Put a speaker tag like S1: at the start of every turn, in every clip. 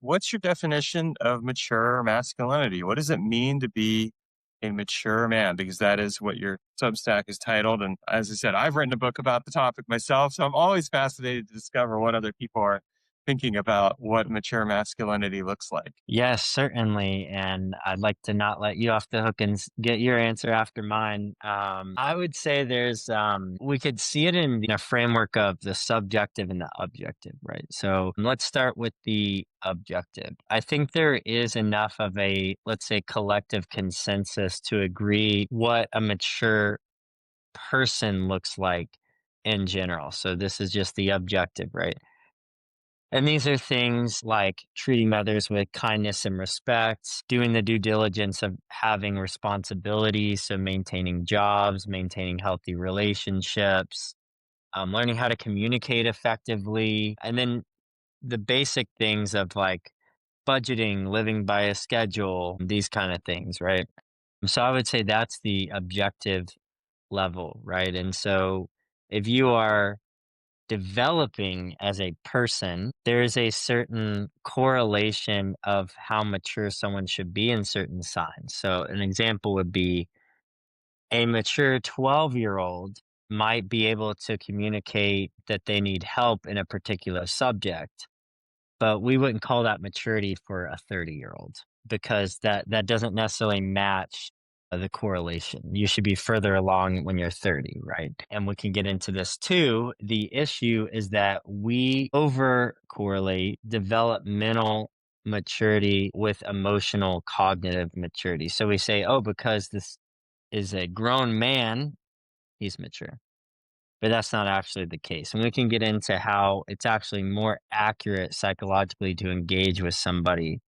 S1: What's your definition of mature masculinity? What does it mean to be a mature man? Because that is what your Substack is titled. And as I said, I've written a book about the topic myself. So I'm always fascinated to discover what other people are thinking about what mature masculinity looks like.
S2: Yes, certainly. And I'd like to not let you off the hook and get your answer after mine. I would say we could see it in a framework of the subjective and the objective, right? So let's start with the objective. I think there is enough of a, let's say, collective consensus to agree what a mature person looks like in general. So this is just the objective, right? And these are things like treating others with kindness and respect, doing the due diligence of having responsibilities, so maintaining jobs, maintaining healthy relationships, learning how to communicate effectively, and then the basic things of like budgeting, living by a schedule, these kind of things, right? So I would say that's the objective level, right? And so if you are developing as a person, there's a certain correlation of how mature someone should be in certain signs. So, an example would be a mature 12-year-old might be able to communicate that they need help in a particular subject, but we wouldn't call that maturity for a 30-year-old because that doesn't necessarily match the correlation. You should be further along when you're 30, right? And we can get into this too. The issue is that we over correlate developmental maturity with emotional cognitive maturity. So we say, oh, because this is a grown man, he's mature. But that's not actually the case. And we can get into how it's actually more accurate psychologically to engage with somebody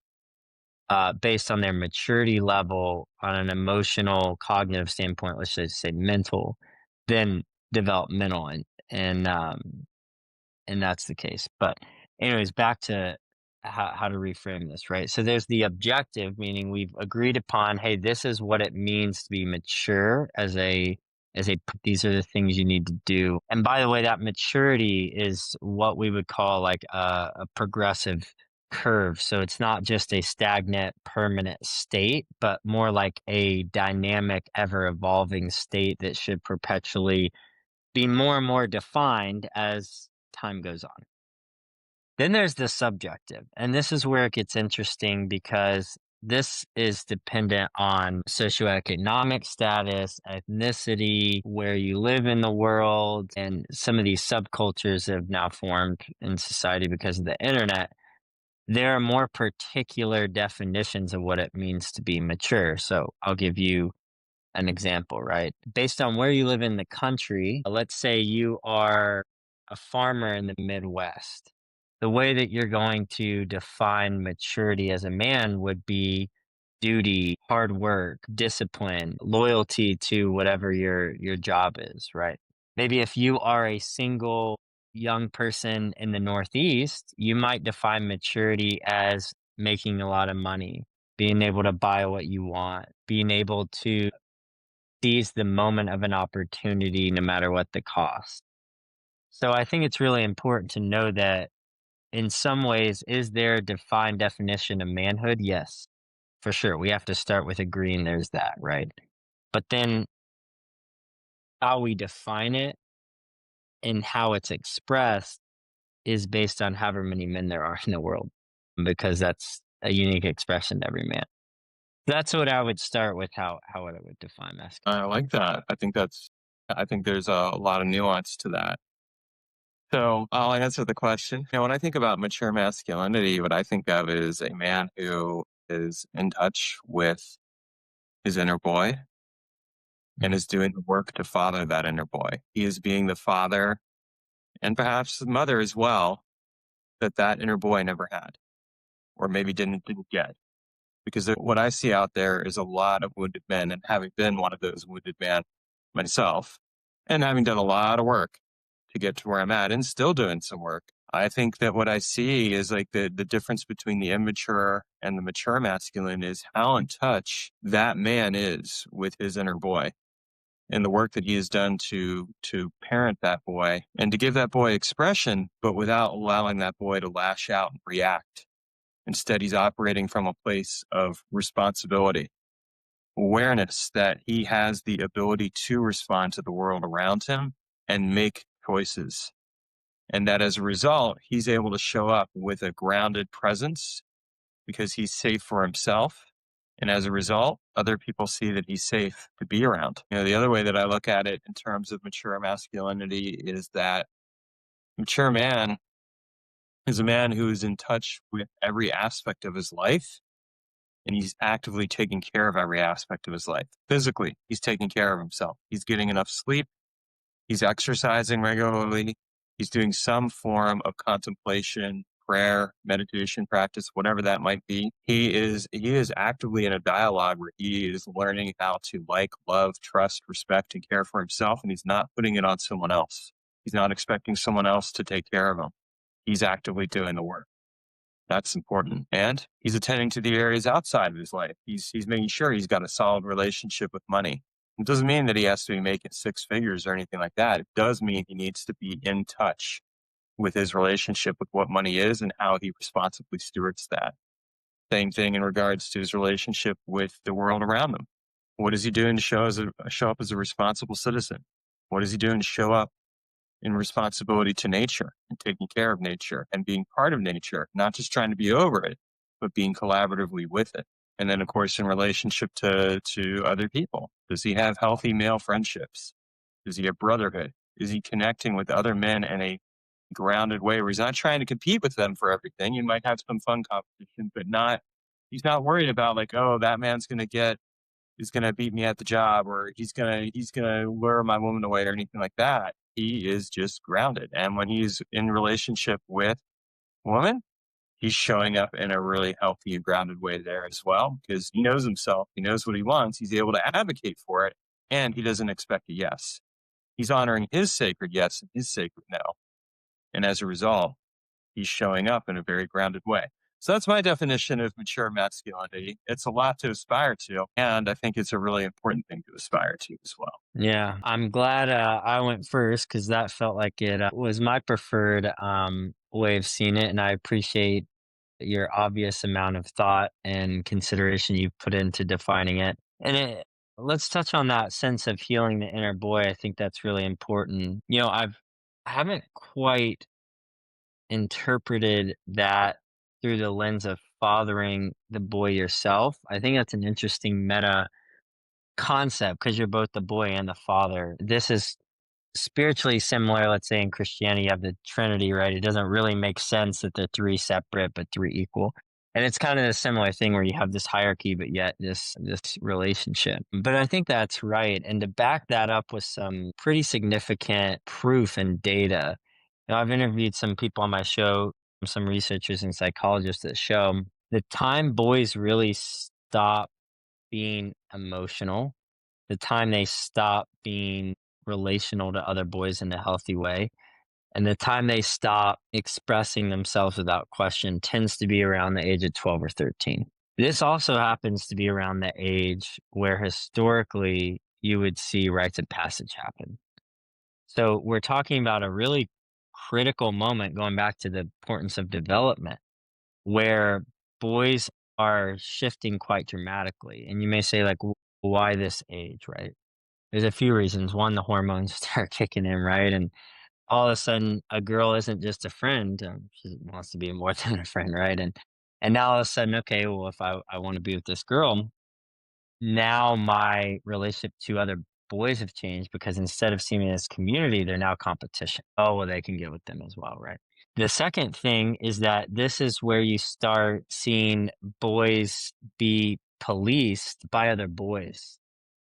S2: based on their maturity level on an emotional, cognitive standpoint, let's just say mental, than developmental. And that's the case. But anyways, back to how to reframe this, right? So there's the objective, meaning we've agreed upon, hey, this is what it means to be mature these are the things you need to do. And by the way, that maturity is what we would call like a progressive curve. So it's not just a stagnant, permanent state, but more like a dynamic, ever evolving state that should perpetually be more and more defined as time goes on. Then there's the subjective, and this is where it gets interesting because this is dependent on socioeconomic status, ethnicity, where you live in the world, and some of these subcultures have now formed in society because of the internet. There are more particular definitions of what it means to be mature. So I'll give you an example, right? Based on where you live in the country, let's say you are a farmer in the Midwest. The way that you're going to define maturity as a man would be duty, hard work, discipline, loyalty to whatever your job is, right? Maybe if you are a single young person in the Northeast, you might define maturity as making a lot of money, being able to buy what you want, being able to seize the moment of an opportunity no matter what the cost. So I think it's really important to know that in some ways, is there a defined definition of manhood? Yes, for sure. We have to start with agreeing there's that, right? But then how we define it and how it's expressed is based on however many men there are in the world, because that's a unique expression to every man. That's what I would start with how I would define masculinity.
S1: I like that. I think there's a lot of nuance to that. So I'll answer the question. When I think about mature masculinity, what I think of is a man who is in touch with his inner boy and is doing the work to father that inner boy. He is being the father and perhaps the mother as well that inner boy never had, or maybe didn't get. Because what I see out there is a lot of wounded men, and having been one of those wounded men myself, and having done a lot of work to get to where I'm at, and still doing some work. I think that what I see is like the difference between the immature and the mature masculine is how in touch that man is with his inner boy and the work that he has done to parent that boy and to give that boy expression, but without allowing that boy to lash out and react Instead, he's operating from a place of responsibility, awareness that he has the ability to respond to the world around him and make choices. And that as a result, he's able to show up with a grounded presence because he's safe for himself. And as a result, other people see that he's safe to be around. The other way that I look at it in terms of mature masculinity is that mature man is a man who is in touch with every aspect of his life, and he's actively taking care of every aspect of his life. Physically, he's taking care of himself. He's getting enough sleep. He's exercising regularly. He's doing some form of contemplation, prayer, meditation practice, whatever that might be. He is actively in a dialogue where he is learning how to like, love, trust, respect, and care for himself, and he's not putting it on someone else. He's not expecting someone else to take care of him. He's actively doing the work. That's important. And he's attending to the areas outside of his life. He's making sure he's got a solid relationship with money. It doesn't mean that he has to be making six figures or anything like that. It does mean he needs to be in touch with his relationship with what money is and how he responsibly stewards that. Same thing in regards to his relationship with the world around him. What is he doing to show up as a responsible citizen? What is he doing to show up in responsibility to nature and taking care of nature and being part of nature, not just trying to be over it, but being collaboratively with it? And then, of course, in relationship to other people, does he have healthy male friendships? Does he have brotherhood? Is he connecting with other men in a grounded way where he's not trying to compete with them for everything? You might have some fun competition, but not. He's not worried about like, oh, that man's going to get is going to beat me at the job, or he's going to lure my woman away, or anything like that. He is just grounded. And when he's in relationship with a woman, he's showing up in a really healthy and grounded way there as well, because he knows himself. He knows what he wants. He's able to advocate for it, and he doesn't expect a yes. He's honoring his sacred yes and his sacred no. And as a result, he's showing up in a very grounded way. So that's my definition of mature masculinity. It's a lot to aspire to, and I think it's a really important thing to aspire to as well.
S2: Yeah, I'm glad I went first because that felt like it was my preferred way of seeing it, and I appreciate your obvious amount of thought and consideration you've put into defining it. Let's touch on that sense of healing the inner boy. I think that's really important. I haven't quite interpreted that through the lens of fathering the boy yourself. I think that's an interesting meta concept because you're both the boy and the father. This is spiritually similar. Let's say in Christianity, you have the Trinity, right? It doesn't really make sense that they're three separate but three equal. And it's kind of a similar thing where you have this hierarchy, but yet this relationship. But I think that's right. And to back that up with some pretty significant proof and data, I've interviewed some people on my show, some researchers and psychologists that show the time boys really stop being emotional, the time they stop being relational to other boys in a healthy way, and the time they stop expressing themselves without question tends to be around the age of 12 or 13. This also happens to be around the age where historically you would see rites of passage happen. So we're talking about a really critical moment going back to the importance of development where boys are shifting quite dramatically. And you may say, like, why this age, right? There's a few reasons. One, the hormones start kicking in, right? And all of a sudden, a girl isn't just a friend; she wants to be more than a friend, right? And now all of a sudden, okay, well, if I want to be with this girl, now my relationship to other boys have changed because instead of seeing it as community, they're now competition. Oh, well, they can get with them as well, right? The second thing is that this is where you start seeing boys be policed by other boys.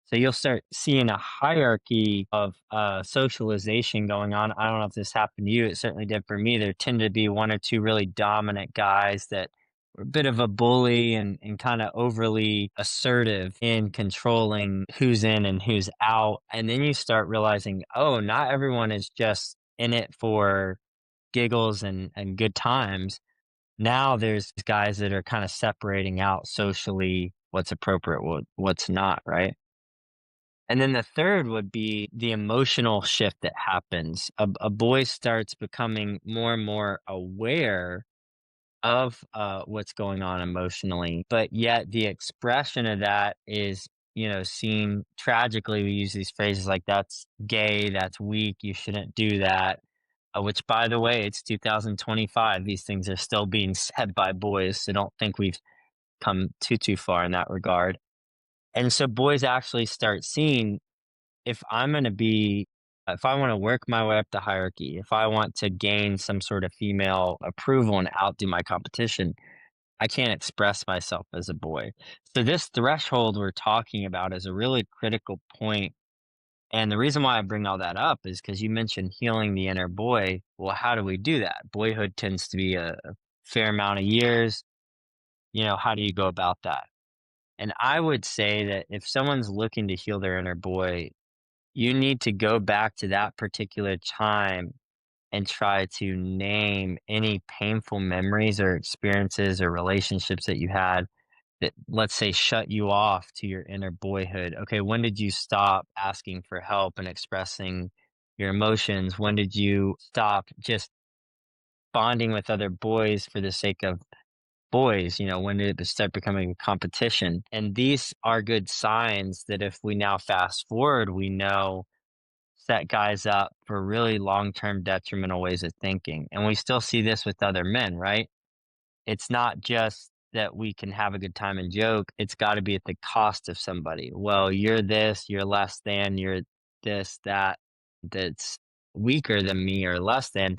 S2: So you'll start seeing a hierarchy of socialization going on. I don't know if this happened to you. It certainly did for me. There tended to be one or two really dominant guys that were a bit of a bully and kind of overly assertive in controlling who's in and who's out. And then you start realizing, oh, not everyone is just in it for giggles and good times. Now there's guys that are kind of separating out socially what's appropriate, what's not, right? And then the third would be the emotional shift that happens. A boy starts becoming more and more aware of what's going on emotionally, but yet the expression of that is, seen tragically. We use these phrases like "that's gay," "that's weak," "you shouldn't do that." Which, by the way, it's 2025. These things are still being said by boys, so don't think we've come too far in that regard. And so boys actually start seeing, if I'm going to be if I want to work my way up the hierarchy, if I want to gain some sort of female approval and outdo my competition, I can't express myself as a boy. So this threshold we're talking about is a really critical point. And the reason why I bring all that up is because you mentioned healing the inner boy. Well, how do we do that? Boyhood tends to be a fair amount of years. How do you go about that? And I would say that if someone's looking to heal their inner boy, you need to go back to that particular time and try to name any painful memories or experiences or relationships that you had that, let's say, shut you off to your inner boyhood. Okay, when did you stop asking for help and expressing your emotions? When did you stop just bonding with other boys for the sake of boys? When did it start becoming a competition? And these are good signs that if we now fast forward, we know set guys up for really long-term detrimental ways of thinking. And we still see this with other men, right? It's not just that we can have a good time and joke, it's got to be at the cost of somebody. Well, you're this, you're less than, you're this, that's weaker than me or less than.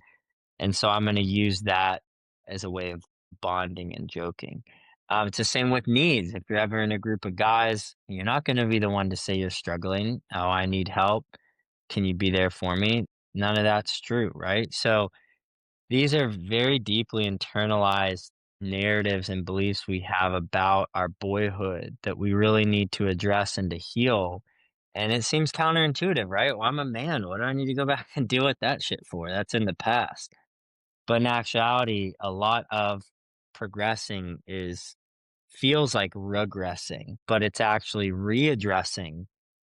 S2: And so I'm going to use that as a way of bonding and joking. It's the same with needs. If you're ever in a group of guys, you're not going to be the one to say you're struggling. Oh, I need help. Can you be there for me? None of that's true, right? So these are very deeply internalized narratives and beliefs we have about our boyhood that we really need to address and to heal. And it seems counterintuitive, right? Well, I'm a man. What do I need to go back and deal with that shit for? That's in the past. But in actuality, a lot of progressing is feels like regressing, but it's actually readdressing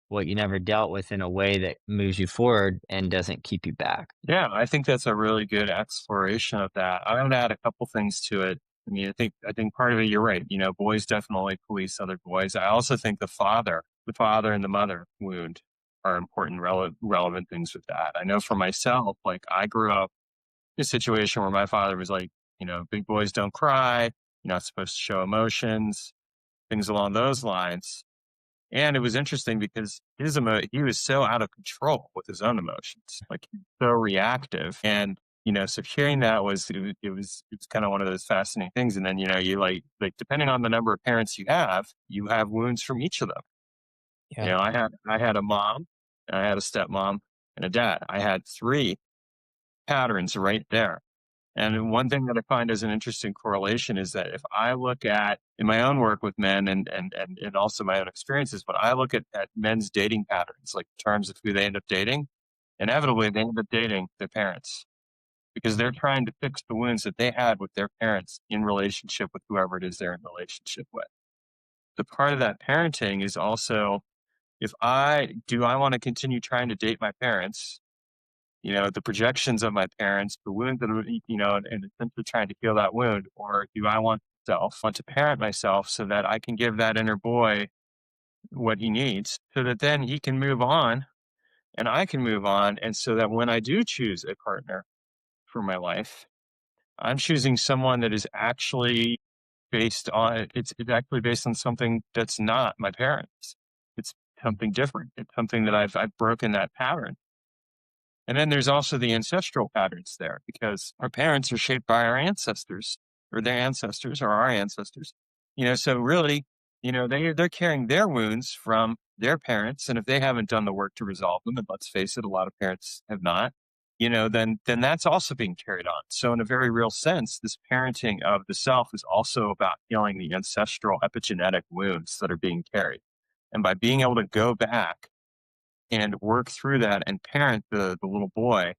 S2: what you never dealt with in a way that moves you forward and doesn't keep you back.
S1: Yeah, I think that's a really good exploration of that. I would add a couple things to it. I mean, I think part of it, you're right. Boys definitely police other boys. I also think the father and the mother wound are important, relevant things with that. I know for myself, like I grew up in a situation where my father was like, big boys don't cry. You're not supposed to show emotions, things along those lines. And it was interesting because he was so out of control with his own emotions, like so reactive. And so hearing that it was kind of one of those fascinating things. And then you like depending on the number of parents you have wounds from each of them.
S2: Yeah.
S1: I had a mom, I had a stepmom, and a dad. I had three patterns right there. And one thing that I find as an interesting correlation is that if I look at in my own work with men and also my own experiences, but I look at men's dating patterns, like in terms of who they end up dating, inevitably they end up dating their parents because they're trying to fix the wounds that they had with their parents in relationship with whoever it is they're in relationship with. The part of that parenting is also if I want to continue trying to date my parents, the projections of my parents, the wound that, and essentially trying to heal that wound, or do I want to parent myself so that I can give that inner boy what he needs so that then he can move on and I can move on. And so that when I do choose a partner for my life, I'm choosing someone that is actually it's actually based on something that's not my parents. It's something different. It's something that I've broken that pattern. And then there's also the ancestral patterns there because our parents are shaped by our ancestors or their ancestors or our ancestors. So really, they're carrying their wounds from their parents. And if they haven't done the work to resolve them, and let's face it, a lot of parents have not, then that's also being carried on. So in a very real sense, this parenting of the self is also about healing the ancestral epigenetic wounds that are being carried. And by being able to go back and work through that and parent the little boy,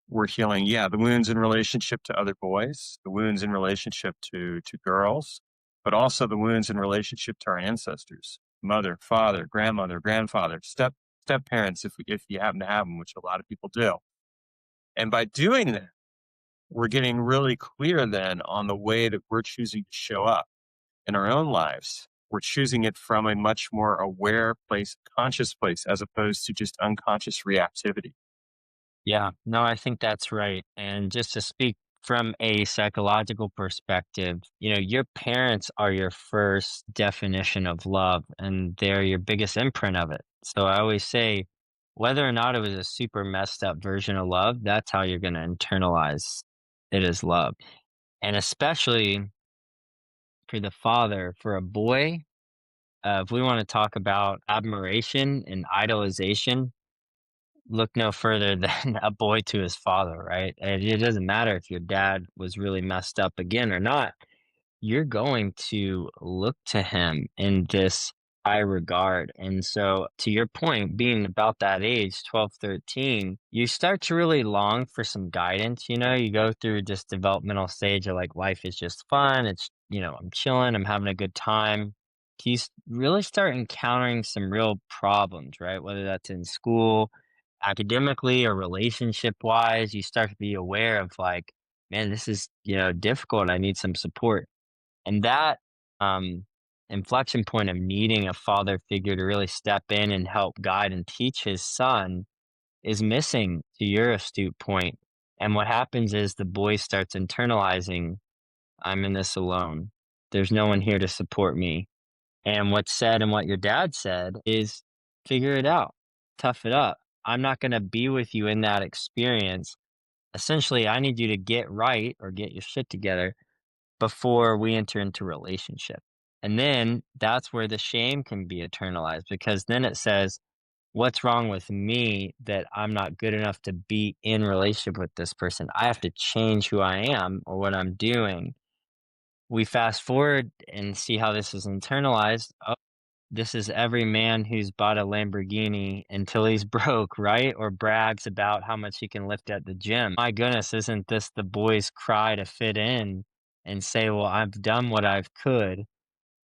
S1: we're healing, yeah, the wounds in relationship to other boys, the wounds in relationship to girls, but also the wounds in relationship to our ancestors, mother, father, grandmother, grandfather, step parents, if you happen to have them, which a lot of people do. And by doing that, we're getting really clear then on the way that we're choosing to show up in our own lives. We're choosing it from a much more aware place, conscious place, as opposed to just unconscious reactivity.
S2: Yeah, no, I think that's right. And just to speak from a psychological perspective, your parents are your first definition of love and they're your biggest imprint of it. So I always say, whether or not it was a super messed up version of love, that's how you're going to internalize it as love. And especially for the father, for a boy, if we want to talk about admiration and idolization, look no further than a boy to his father, right? And it doesn't matter if your dad was really messed up again or not. You're going to look to him in this high regard. And so, to your point, being about that age, 12, 13, you start to really long for some guidance. You go through this developmental stage of like life is just fun. I'm chilling, I'm having a good time. Really start encountering some real problems, right? Whether that's in school, academically, or relationship wise, you start to be aware of like, man, this is, difficult. I need some support. And that inflection point of needing a father figure to really step in and help guide and teach his son is missing, to your astute point. And what happens is the boy starts internalizing, I'm in this alone. There's no one here to support me. And what's said and what your dad said is figure it out, tough it up. I'm not going to be with you in that experience. Essentially, I need you to get right or get your shit together before we enter into relationship. And then that's where the shame can be internalized because then it says, what's wrong with me that I'm not good enough to be in relationship with this person? I have to change who I am or what I'm doing. We fast forward and see how this is internalized. Oh, this is every man who's bought a Lamborghini until he's broke, right? Or brags about how much he can lift at the gym. My goodness, isn't this the boy's cry to fit in and say, well, I've done what I've could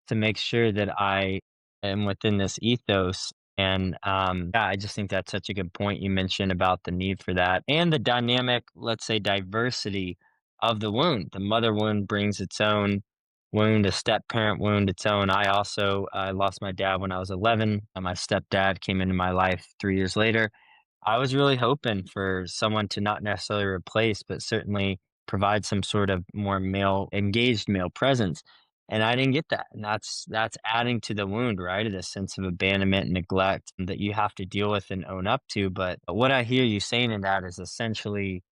S2: to make sure that I am within this ethos. And yeah, I just think that's such a good point you mentioned about the need for that and the dynamic, let's say, diversity of the wound. The mother wound brings its own wound, a step parent wound its own. I also lost my dad when I was 11. My stepdad came into my life 3 years later. I was really hoping for someone to not necessarily replace, but certainly provide some sort of more engaged male presence. And I didn't get that. And that's adding to the wound, right? The sense of abandonment and neglect that you have to deal with and own up to. But what I hear you saying in that is essentially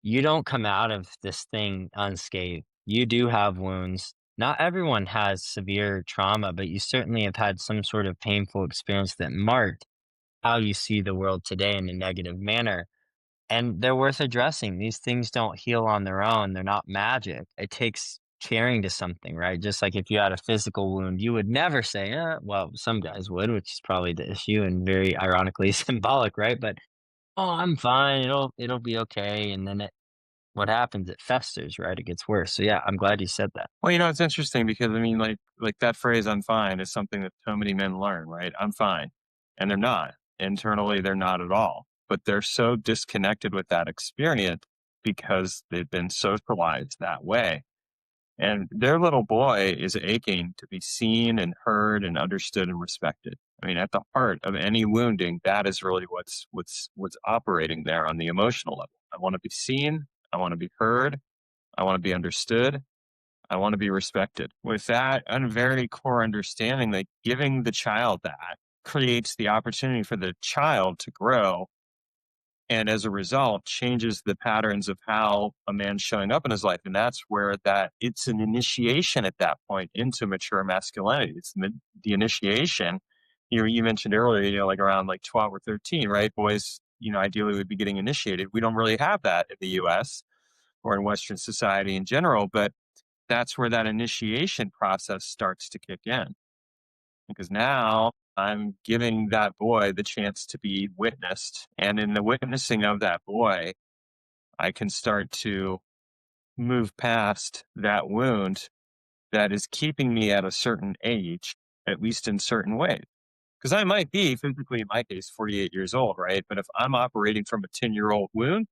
S2: you don't come out of this thing unscathed. You do have wounds. Not everyone has severe trauma, but you certainly have had some sort of painful experience that marked how you see the world today in a negative manner. And they're worth addressing. These things don't heal on their own. They're not magic. It takes caring to something, right? Just like if you had a physical wound, you would never say, well, some guys would, which is probably the issue and very ironically symbolic, right? But oh, I'm fine. It'll be okay. And then what happens? It festers, right? It gets worse. So yeah, I'm glad you said that.
S1: Well, it's interesting because I mean, like that phrase "I'm fine" is something that so many men learn, right? I'm fine, and they're not. Internally, they're not at all. But they're so disconnected with that experience because they've been socialized that way. And their little boy is aching to be seen and heard and understood and respected. I mean, at the heart of any wounding, that is really what's operating there on the emotional level. I want to be seen. I want to be heard. I want to be understood. I want to be respected. With that very core understanding that giving the child that creates the opportunity for the child to grow and as a result changes the patterns of how a man's showing up in his life. And that's where that it's an initiation at that point into mature masculinity. It's the initiation. You mentioned earlier, like around like 12 or 13, right? Boys, ideally would be getting initiated. We don't really have that in the US or in Western society in general, but that's where that initiation process starts to kick in because now I'm giving that boy the chance to be witnessed. And in the witnessing of that boy, I can start to move past that wound that is keeping me at a certain age, at least in certain ways. Because I might be physically, in my case, 48 years old, right? But if I'm operating from a 10-year-old wound,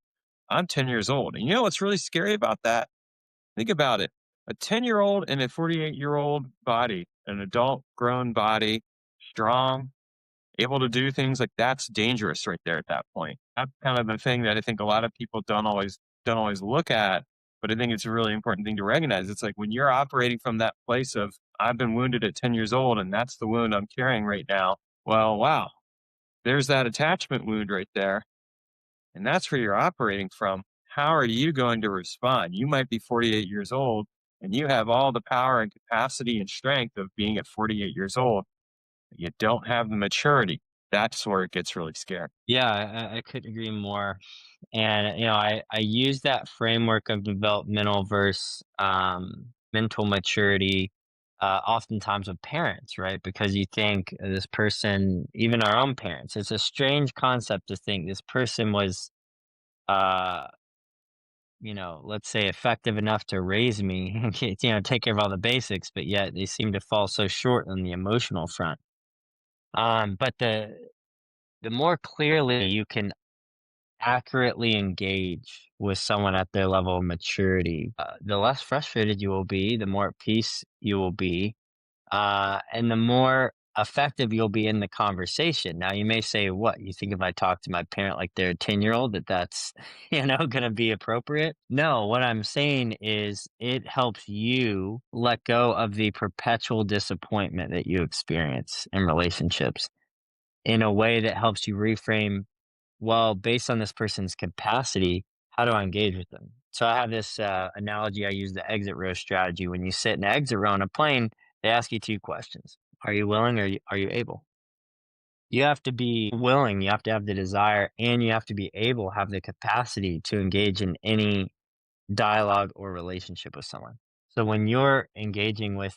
S1: I'm 10 years old. And you know what's really scary about that? Think about it. A 10-year-old and a 48-year-old body, an adult grown body, strong, able to do things like that's dangerous right there at that point. That's kind of the thing that I think a lot of people don't always look at, but I think it's a really important thing to recognize. It's like when you're operating from that place of I've been wounded at 10 years old and that's the wound I'm carrying right now. Well, wow, there's that attachment wound right there. And that's where you're operating from. How are you going to respond? You might be 48 years old and you have all the power and capacity and strength of being at 48 years old. You don't have the maturity. That's where it gets really scary.
S2: Yeah, I couldn't agree more. And I use that framework of developmental versus mental maturity oftentimes with parents, right? Because you think this person, even our own parents, it's a strange concept to think this person was, uh, let's say effective enough to raise me, okay, take care of all the basics, but yet they seem to fall so short on the emotional front. But the more clearly you can accurately engage with someone at their level of maturity, the less frustrated you will be, the more at peace you will be, and the more effective you'll be in the conversation. Now, you may say, "What you think if I talk to my parent like they're a 10-year-old that's going to be appropriate?" No, what I'm saying is it helps you let go of the perpetual disappointment that you experience in relationships in a way that helps you reframe, well, based on this person's capacity, how do I engage with them? So I have this analogy. I use the exit row strategy. When you sit in the exit row on a plane, they ask you two questions: Are you willing, or are you able? You have to be willing. You have to have the desire, and you have to be able, have the capacity to engage in any dialogue or relationship with someone. So when you're engaging with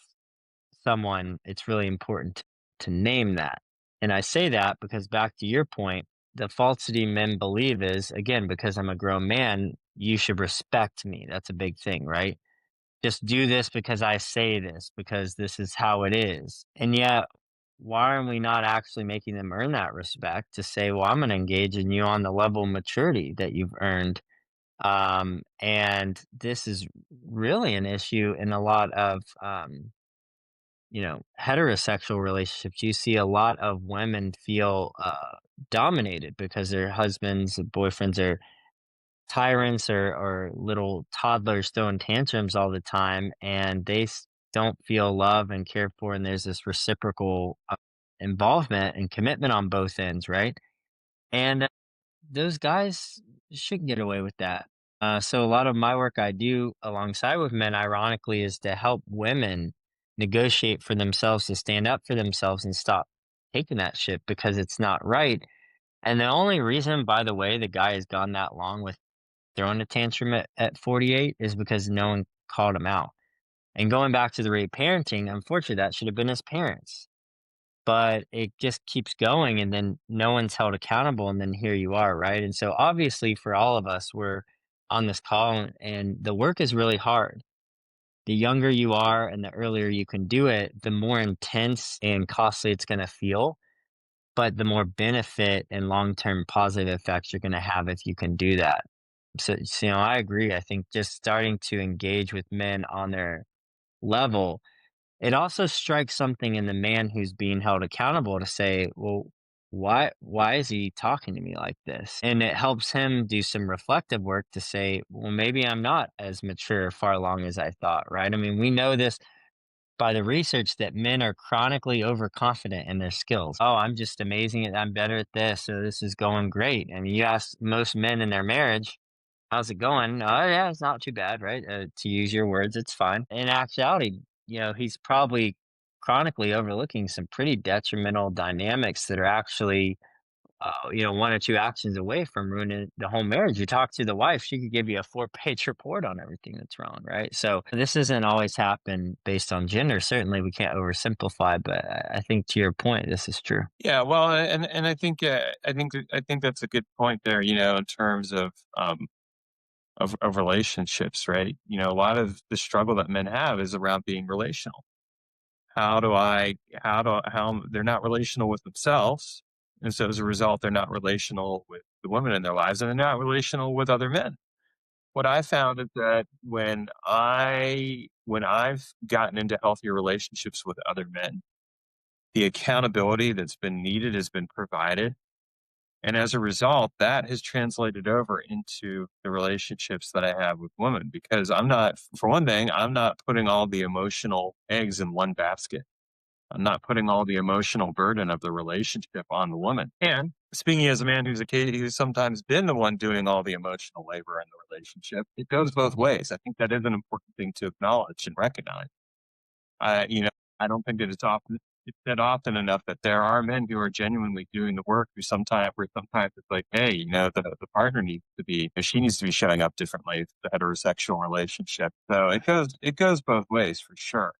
S2: someone, it's really important to name that. And I say that because, back to your point, the falsity men believe is, again, because I'm a grown man, you should respect me. That's a big thing, right? Just do this because I say this, because this is how it is. And yet, why are we not actually making them earn that respect to say, well, I'm going to engage in you on the level of maturity that you've earned? And this is really an issue in a lot of heterosexual relationships. You see a lot of women feel dominated because their husbands, boyfriends are tyrants, or little toddlers throwing tantrums all the time, and don't feel love and cared for. And there's this reciprocal involvement and commitment on both ends, right? And those guys should get away with that. So a lot of my work I do alongside with men, ironically, is to help women negotiate for themselves, to stand up for themselves and stop taking that shit because it's not right. And the only reason, by the way, the guy has gone that long with throwing a tantrum at 48 is because no one called him out. And going back to the rape parenting, unfortunately, that should have been his parents, but it just keeps going, and then no one's held accountable, and then here you are, right? And so obviously for all of us, we're on this call, and the work is really hard. The younger you are and the earlier you can do it, the more intense and costly it's going to feel, but the more benefit and long-term positive effects you're going to have if you can do that. So I agree. I think just starting to engage with men on their level, it also strikes something in the man who's being held accountable to say, well, why is he talking to me like this? And it helps him do some reflective work to say, well, maybe I'm not as mature far along as I thought, right? I mean, we know this by the research that men are chronically overconfident in their skills. Oh, I'm just amazing I'm better at this, so this is going great. I mean, you ask most men in their marriage, how's it going? Oh, yeah, it's not too bad, right? To use your words, it's fine. In actuality, he's probably chronically overlooking some pretty detrimental dynamics that are actually, one or two actions away from ruining the whole marriage. You talk to the wife, she could give you a 4-page report on everything that's wrong, right? So this doesn't always happen based on gender. Certainly, we can't oversimplify, but I think to your point, this is true.
S1: Yeah, well, and I think that's a good point there. In terms of relationships, right? A lot of the struggle that men have is around being relational. How they're not relational with themselves, and so as a result, they're not relational with the women in their lives, and they're not relational with other men. What I found is that when I've gotten into healthier relationships with other men, the accountability that's been needed has been provided. And as a result, that has translated over into the relationships that I have with women because I'm not, for one thing, I'm not putting all the emotional eggs in one basket. I'm not putting all the emotional burden of the relationship on the woman. And speaking as a man who's sometimes been the one doing all the emotional labor in the relationship, it goes both ways. I think that is an important thing to acknowledge and recognize. You know, I don't think that it's said often enough that there are men who are genuinely doing the work where sometimes it's like, hey, the partner needs to be, she needs to be showing up differently. It's a heterosexual relationship. So it goes both ways for sure.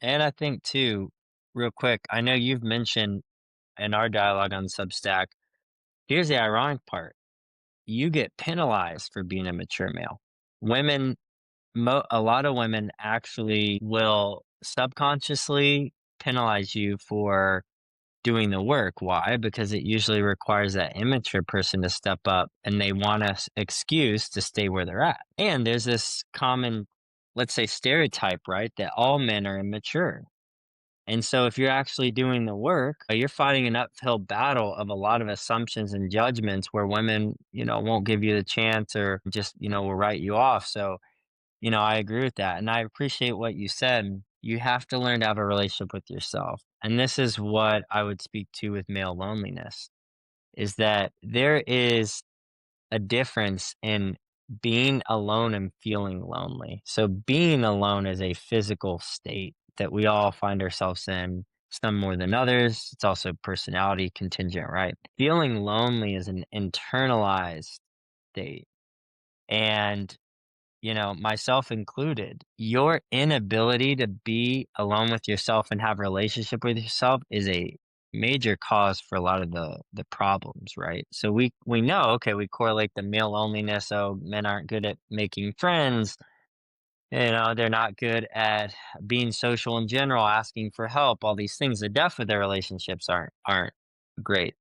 S2: And I think too, real quick, I know you've mentioned in our dialogue on Substack, here's the ironic part. You get penalized for being a mature male. Women, a lot of women actually will subconsciously penalize you for doing the work. Why? Because it usually requires that immature person to step up and they want a excuse to stay where they're at. And there's this common, let's say, stereotype, right? That all men are immature. And so if you're actually doing the work, you're fighting an uphill battle of a lot of assumptions and judgments where women, won't give you the chance or just, will write you off. So, I agree with that. And I appreciate what you said. You have to learn to have a relationship with yourself. And this is what I would speak to with male loneliness is that there is a difference in being alone and feeling lonely. So being alone is a physical state that we all find ourselves in, some more than others. It's also personality contingent, right? Feeling lonely is an internalized state. And, myself included, your inability to be alone with yourself and have a relationship with yourself is a major cause for a lot of the problems, right? So we know, okay, we correlate the male loneliness. So men aren't good at making friends. They're not good at being social in general, asking for help. All these things. The depth of their relationships aren't great.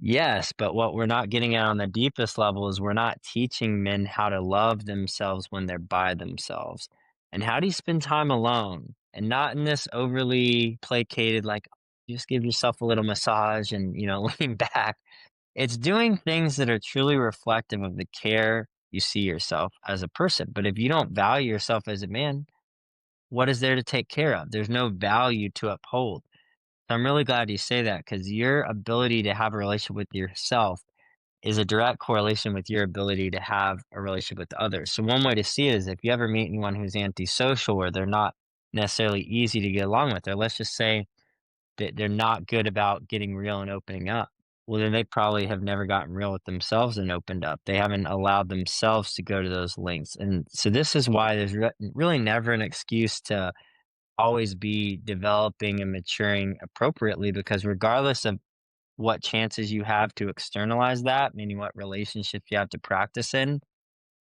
S2: Yes, but what we're not getting at on the deepest level is we're not teaching men how to love themselves when they're by themselves. And how do you spend time alone? And not in this overly placated, like, just give yourself a little massage and, lean back. It's doing things that are truly reflective of the care you see yourself as a person. But if you don't value yourself as a man, what is there to take care of? There's no value to uphold. So I'm really glad you say that because your ability to have a relationship with yourself is a direct correlation with your ability to have a relationship with others. So one way to see it is if you ever meet anyone who's antisocial or they're not necessarily easy to get along with, or let's just say that they're not good about getting real and opening up. Well, then they probably have never gotten real with themselves and opened up. They haven't allowed themselves to go to those lengths. And so this is why there's really never an excuse to always be developing and maturing appropriately because regardless of what chances you have to externalize that, meaning what relationships you have to practice in,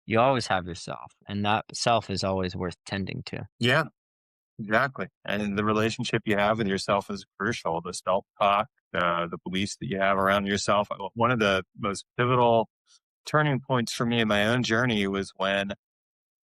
S2: you always have yourself. And that self is always worth tending to.
S1: Yeah, exactly. And the relationship you have with yourself is crucial. The self talk, the beliefs that you have around yourself. One of the most pivotal turning points for me in my own journey was when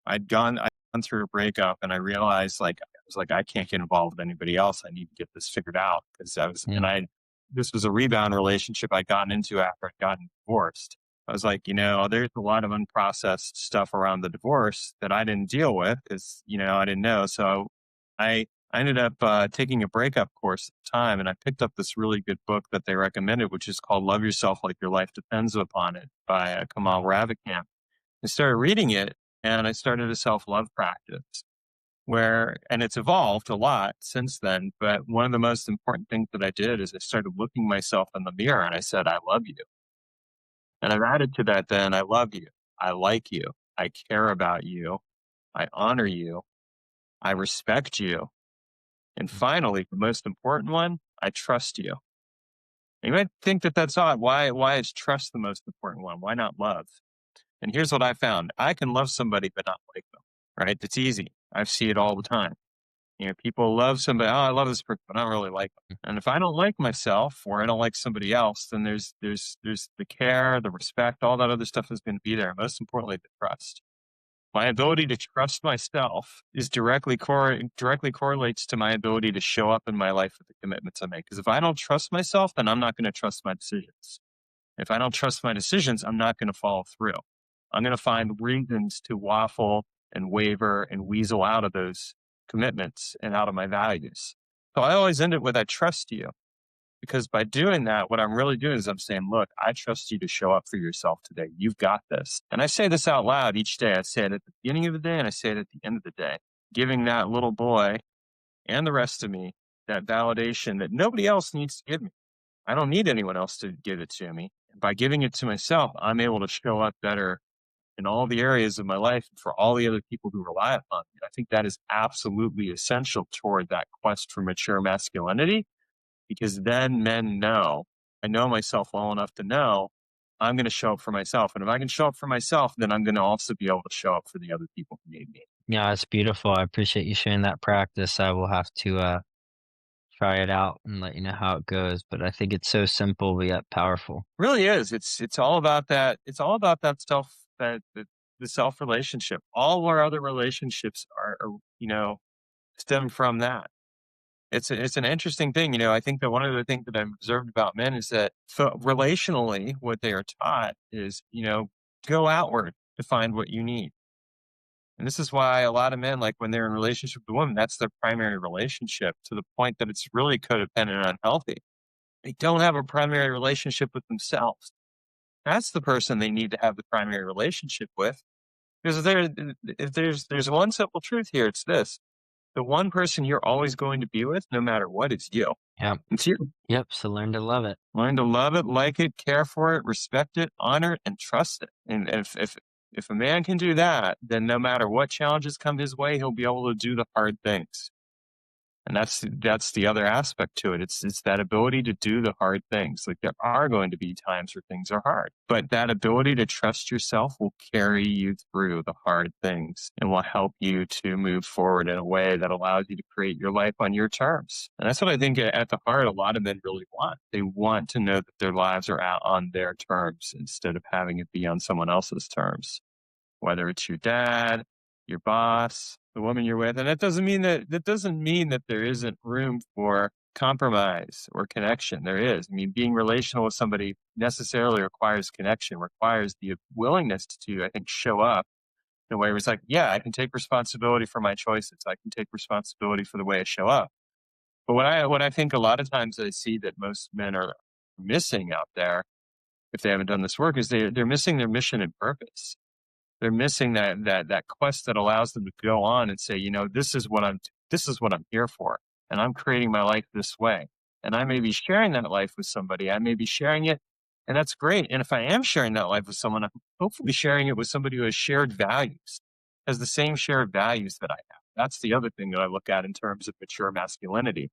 S1: I'd gone through a breakup and I realized I was like, I can't get involved with anybody else. I need to get this figured out because
S2: Mm,
S1: this was a rebound relationship I'd gotten into after I'd gotten divorced. I was like, there's a lot of unprocessed stuff around the divorce that I didn't deal with because, I didn't know. So I ended up taking a breakup course at the time and I picked up this really good book that they recommended, which is called Love Yourself Like Your Life Depends Upon It by Kamal Ravikant. I started reading it and I started a self love practice and it's evolved a lot since then. But one of the most important things that I did is I started looking myself in the mirror and I said, I love you. And I've added to that, then I love you. I like you. I care about you. I honor you. I respect you. And
S2: mm.
S1: finally, the most important one, I trust you. You might think that that's odd. Why is trust the most important one? Why not love? And here's what I found. I can love somebody but not like them, right? It's easy. I see it all the time. People love somebody. Oh, I love this person, but I don't really like
S2: Mm.
S1: them. And if I don't like myself or I don't like somebody else, then there's the care, the respect, all that other stuff is going to be there. Most importantly, the trust. My ability to trust myself is directly correlates to my ability to show up in my life with the commitments I make. Because if I don't trust myself, then I'm not going to trust my decisions. If I don't trust my decisions, I'm not going to follow through. I'm going to find reasons to waffle and waver and weasel out of those commitments and out of my values. So I always end it with I trust you. Because by doing that, what I'm really doing is I'm saying, look, I trust you to show up for yourself today. You've got this. And I say this out loud each day. I say it at the beginning of the day and I say it at the end of the day, giving that little boy and the rest of me that validation that nobody else needs to give me. I don't need anyone else to give it to me. By giving it to myself, I'm able to show up better in all the areas of my life for all the other people who rely upon me. I think that is absolutely essential toward that quest for mature masculinity because then men know, I know myself well enough to know I'm going to show up for myself. And if I can show up for myself, then I'm going to also be able to show up for the other people who need me.
S2: Yeah, it's beautiful. I appreciate you sharing that practice. I will have to try it out and let you know how it goes. But I think it's so simple but yet powerful.
S1: Really is. It's all about that. It's all about that self that the self relationship. All our other relationships are stem from that. It's an interesting thing. I think that one of the things that I've observed about men is that relationally, what they are taught is go outward to find what you need. And this is why a lot of men, like when they're in a relationship with a woman, that's their primary relationship to the point that it's really codependent and unhealthy. They don't have a primary relationship with themselves. That's the person they need to have the primary relationship with. Because if there's one simple truth here, it's this: the one person you're always going to be with, no matter what, is you.
S2: Yep.
S1: It's you.
S2: Yep. So learn to love it.
S1: Learn to love it, like it, care for it, respect it, honor it, and trust it. And if a man can do that, then no matter what challenges come his way, he'll be able to do the hard things. And that's the other aspect to it. It's that ability to do the hard things. Like there are going to be times where things are hard, but that ability to trust yourself will carry you through the hard things and will help you to move forward in a way that allows you to create your life on your terms. And that's what I think at the heart a lot of men really want. They want to know that their lives are out on their terms instead of having it be on someone else's terms, whether it's your dad, your boss, the woman you're with. And that doesn't mean that there isn't room for compromise or connection. There is. I mean, being relational with somebody necessarily requires connection, requires the willingness to, I think, show up in a way where it's like, yeah, I can take responsibility for my choices. I can take responsibility for the way I show up. But what I think a lot of times I see that most men are missing out there, if they haven't done this work, is they're missing their mission and purpose. They're missing that quest that allows them to go on and say, this is what I'm here for, and I'm creating my life this way. And I may be sharing that life with somebody. I may be sharing it, and that's great. And if I am sharing that life with someone, I'm hopefully sharing it with somebody who has shared values, has the same shared values that I have. That's the other thing that I look at in terms of mature masculinity.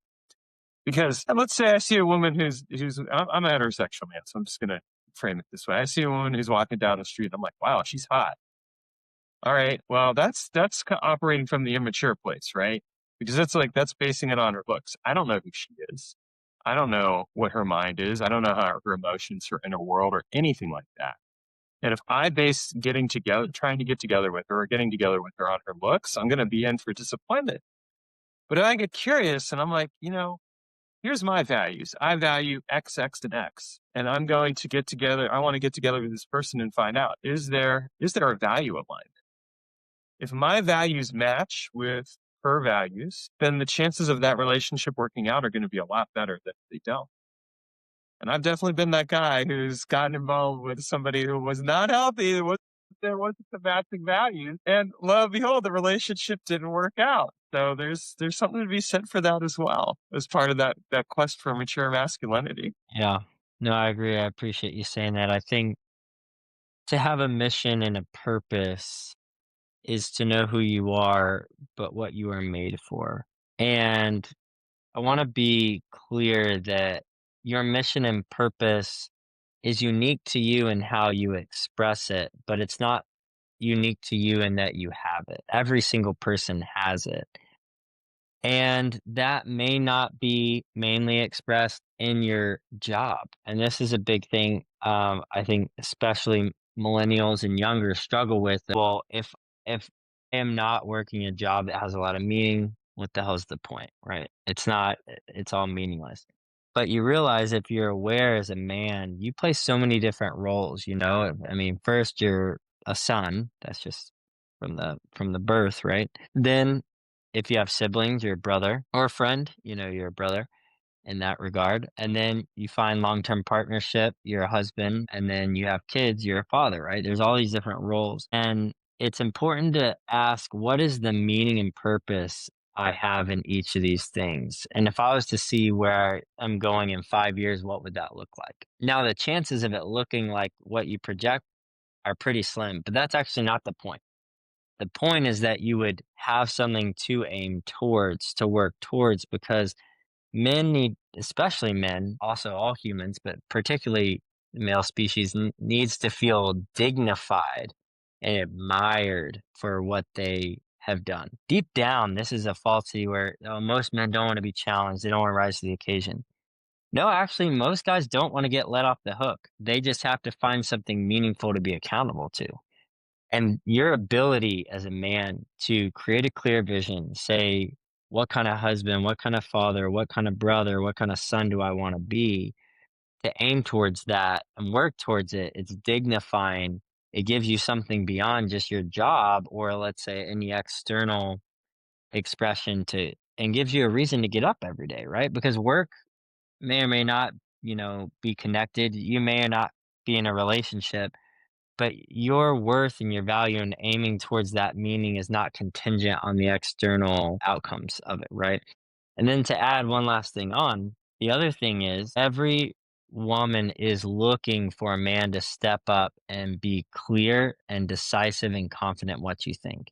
S1: Because let's say I see a woman I'm a heterosexual man, so I'm just gonna frame it this way. I see a woman who's walking down the street. I'm like, wow, she's hot. All right. Well, that's operating from the immature place, right? Because that's basing it on her looks. I don't know who she is. I don't know what her mind is. I don't know how her emotions, her inner world, or anything like that. And if I base getting together, trying to get together with her, or getting together with her on her looks, I'm going to be in for disappointment. But if I get curious and I'm like, here's my values. I value X, X, and X, and I'm going to get together. I want to get together with this person and find out is there a value alignment? If my values match with her values, then the chances of that relationship working out are going to be a lot better than if they don't. And I've definitely been that guy who's gotten involved with somebody who was not healthy. There wasn't the matching values, and lo and behold, the relationship didn't work out. So there's something to be said for that as well, as part of that quest for mature masculinity.
S2: Yeah. No, I agree. I appreciate you saying that. I think to have a mission and a purpose is to know who you are, but what you are made for. And I want to be clear that your mission and purpose is unique to you and how you express it, but it's not unique to you in that you have it. Every single person has it. And that may not be mainly expressed in your job. And this is a big thing, I think especially millennials and younger struggle with. Well, if I am not working a job that has a lot of meaning, what the hell's the point, right? It's not, it's all meaningless. But you realize if you're aware as a man, you play so many different roles, you know? I mean, first you're a son, that's just from the birth, right? Then if you have siblings, you're a brother or a friend, you know, you're a brother in that regard. And then you find long-term partnership, you're a husband, and then you have kids, you're a father, right? There's all these different roles. And it's important to ask, what is the meaning and purpose I have in each of these things? And if I was to see where I'm going in 5 years, what would that look like? Now, the chances of it looking like what you project are pretty slim, but that's actually not the point. The point is that you would have something to aim towards, to work towards, because men need, especially men, also all humans, but particularly the male species, needs to feel dignified and admired for what they have done. Deep down, this is a falsity where most men don't want to be challenged. They don't want to rise to the occasion. No, actually, most guys don't want to get let off the hook. They just have to find something meaningful to be accountable to. And your ability as a man to create a clear vision, say, what kind of husband, what kind of father, what kind of brother, what kind of son do I want to be, to aim towards that and work towards it, it's dignifying. It gives you something beyond just your job or let's say any external expression to, and gives you a reason to get up every day, right? Because work may or may not, be connected. You may or not be in a relationship, but your worth and your value and aiming towards that meaning is not contingent on the external outcomes of it, right? And then to add one last thing on, the other thing is every woman is looking for a man to step up and be clear and decisive and confident what you think.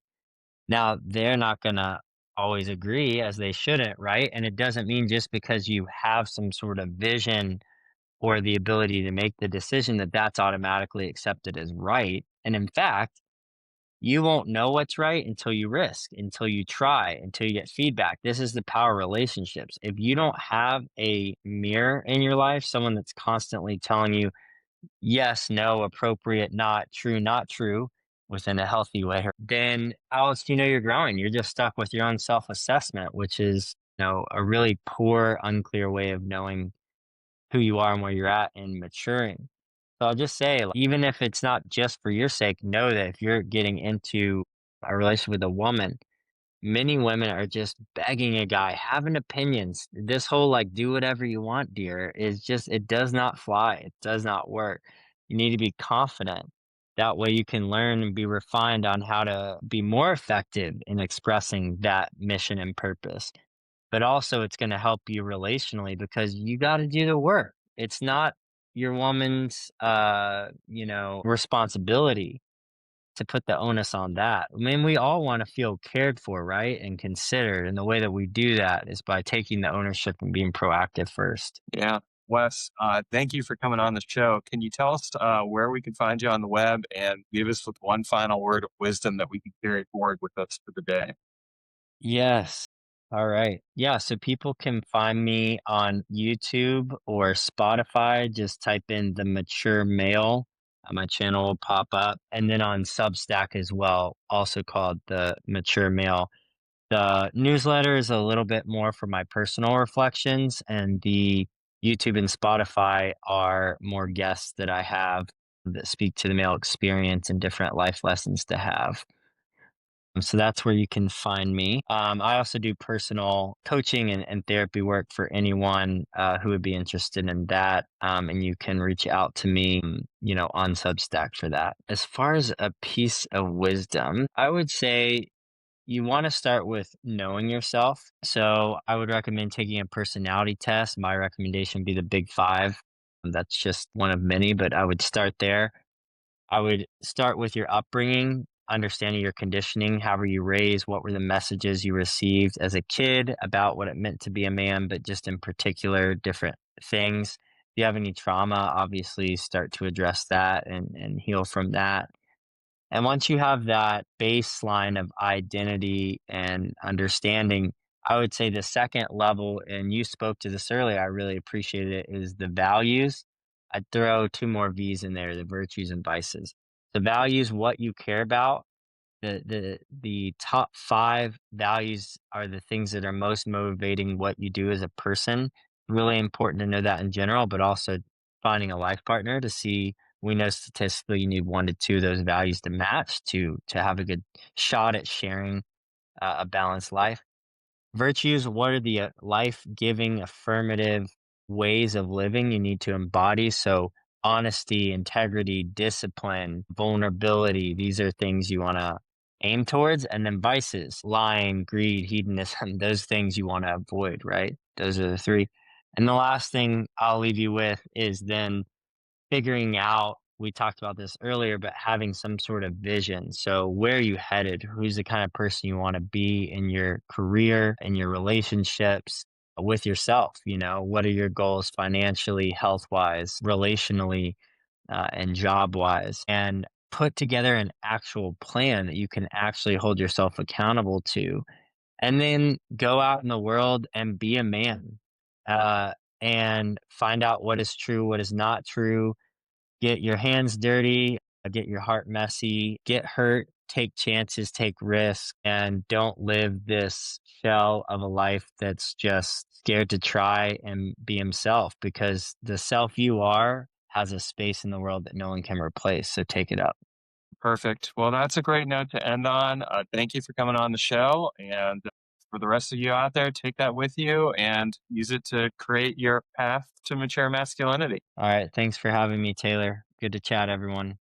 S2: Now, they're not going to always agree as they shouldn't, right? And it doesn't mean just because you have some sort of vision or the ability to make the decision that that's automatically accepted as right. And in fact, you won't know what's right until you risk, until you try, until you get feedback. This is the power of relationships. If you don't have a mirror in your life, someone that's constantly telling you yes, no, appropriate, not true, within a healthy way, then how else do you know you're growing? You're just stuck with your own self assessment, which is, a really poor, unclear way of knowing who you are and where you're at and maturing. So I'll just say, like, even if it's not just for your sake, know that if you're getting into a relationship with a woman, many women are just begging a guy, having opinions. This whole like, do whatever you want, dear, is just, it does not fly. It does not work. You need to be confident. That way you can learn and be refined on how to be more effective in expressing that mission and purpose, but also it's gonna help you relationally because you gotta do the work. It's not your woman's, responsibility to put the onus on that. I mean, we all wanna feel cared for, right, and considered, and the way that we do that is by taking the ownership and being proactive first.
S1: Yeah. Wes, thank you for coming on the show. Can you tell us where we can find you on the web and leave us with one final word of wisdom that we can carry forward with us for the day?
S2: Yes. Alright. Yeah, so people can find me on YouTube or Spotify, just type in "The Mature Male," my channel will pop up, and then on Substack as well, also called "The Mature Male." The newsletter is a little bit more for my personal reflections, and the YouTube and Spotify are more guests that I have that speak to the male experience and different life lessons to have. So that's where you can find me. I also do personal coaching and therapy work for anyone who would be interested in that. And you can reach out to me, on Substack for that. As far as a piece of wisdom, I would say you want to start with knowing yourself. So I would recommend taking a personality test. My recommendation would be the Big Five. That's just one of many, but I would start there. I would start with your upbringing, understanding your conditioning. How were you raised? What were the messages you received as a kid about what it meant to be a man, but just in particular, different things? If you have any trauma, obviously start to address that and heal from that. And once you have that baseline of identity and understanding, I would say the second level, and you spoke to this earlier, I really appreciate it, is the values. I'd throw two more V's in there, the virtues and vices. The values, what you care about, the top 5 values are the things that are most motivating what you do as a person. Really important to know that in general, but also finding a life partner to see. We know statistically you need 1 to 2 of those values to match to have a good shot at sharing a balanced life. Virtues, what are the life-giving, affirmative ways of living you need to embody? So, honesty, integrity, discipline, vulnerability, these are things you want to aim towards. And then vices, lying, greed, hedonism, those things you want to avoid, right? Those are the three. And the last thing I'll leave you with is then figuring out, we talked about this earlier, but having some sort of vision. So where are you headed? Who's the kind of person you want to be in your career, in your relationships, with yourself? You know, what are your goals financially, health wise, relationally, and job wise? And put together an actual plan that you can actually hold yourself accountable to, and then go out in the world and be a man, uh, and find out what is true, what is not true. Get your hands dirty, get your heart messy, get hurt, take chances, take risks, and don't live this shell of a life that's just scared to try and be himself, because the self you are has a space in the world that no one can replace. So take it up.
S1: Perfect. Well, that's a great note to end on. Thank you for coming on the show. And for the rest of you out there, take that with you and use it to create your path to mature masculinity.
S2: All right. Thanks for having me, Taylor. Good to chat, everyone.